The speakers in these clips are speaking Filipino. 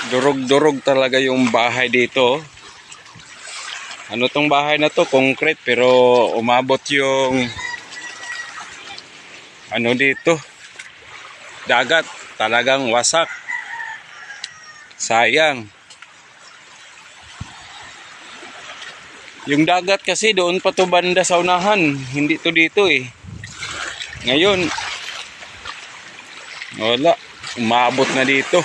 Durog-durog talaga yung bahay dito. Ano tong bahay na to? Concrete, pero umabot yung ano dito. Dagat. Talagang wasak. Sayang. Yung dagat kasi doon pa to banda sa unahan. Hindi to dito eh. Ngayon, wala. Umabot na dito.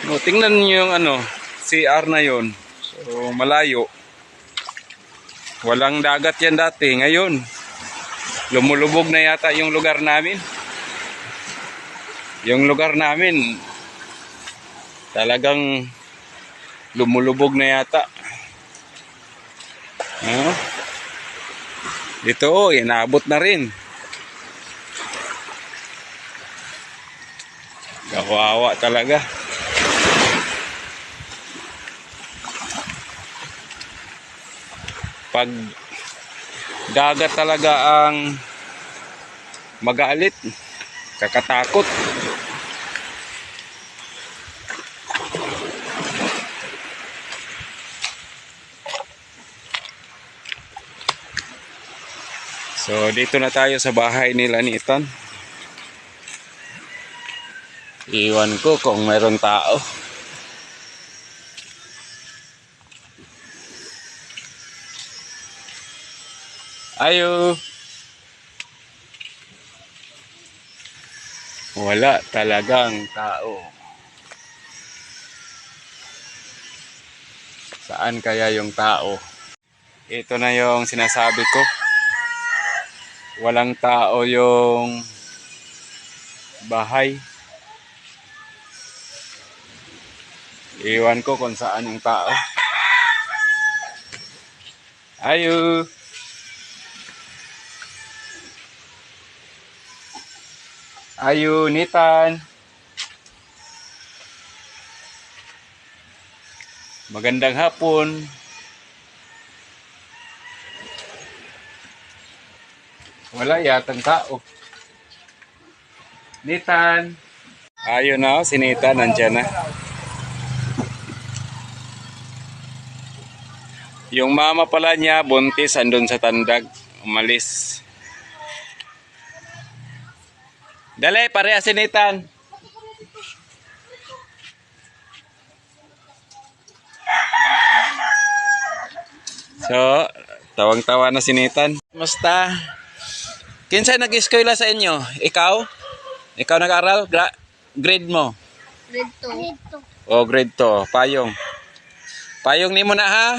No, tingnan niyo yung ano, CR na yon. So, malayo. Walang dagat yan dati. Ngayon, lumulubog na yata yung lugar namin. Yung lugar namin, talagang lumulubog na yata. Ito, oh, inabot na rin. Kawawa talaga. Pag dagat talaga ang magalit, kakatakot. So dito na tayo sa bahay nila ni Ethan. Iwan ko kung mayroon tao. Ayo. Wala talagang tao. Saan kaya yung tao? Ito na yung sinasabi ko. Walang tao yung bahay. Iwan ko kung saan yung tao. Ayo. Ayo, Nitan. Magandang hapon. Wala yatang tao. Nitan. Ayun na, si Nitan nandiyan na. Yung mama pala niya, buntis, andun sa tandag. Umalis. Dali, pareha si Nitan. So, tawang-tawa na si Nitan. Musta? Kinsay nag-eskwela sa inyo? Ikaw? Ikaw nag-aral? Grade mo? Grade 2. Oh, grade 2. Payong. Payong ni mo na ha?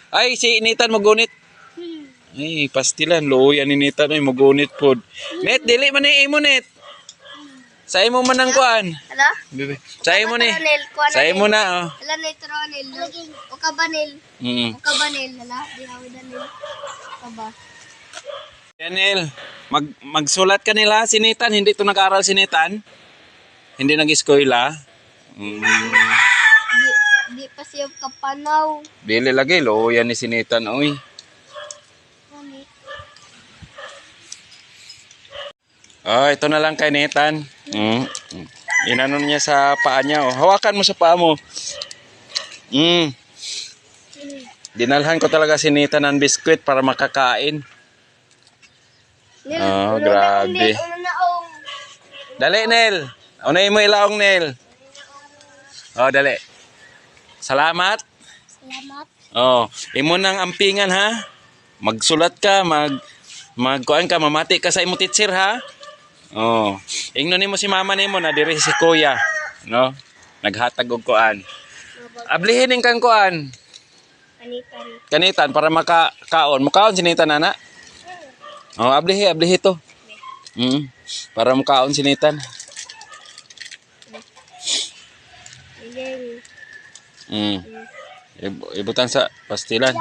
Ay, si Nitan magunit. Ay, pastilan. Luyan ni Nitan. Ay, magunit po. Net, dili man ni imo, Net. Sa imo man ang kuan. Hala? Sa imo ni. Sa imo na, oh. Hala na ito Ronel. O kabanil. O kabanil. Hala? Dihawi Danil. Kaba. Daniel, magsulat ka nila si Nitan. Hindi to nag-aral si Nitan. Hindi nag-eskwela. Di pa siya kapanaw. Dili lagi. Luyan ni si Nitan, oy. Oh, ito na lang kay Nitan. Inanon niya sa paa niya. Oh. Hawakan mo sa paa mo. Dinalhan ko talaga si Nitan ng biskwit para makakain. Oh, grabe. Dali, Nel. Unay mo ilaong, Nel. Oh, dali. Salamat. Salamat. Oh, imo nang ampingan ha. Magsulat ka, magkuan ka, mamati ka sa imo teacher ha. Oh, ingnon nimo si mama nimo na diri si kuya, no? Naghatag og kuan. Ablihin ning kang kuan. Kanitan para makakaon. Mukaon si Nitan nana. Oh, ablihi to. Para mukaon si Nitan. Ibutan sa pastilan.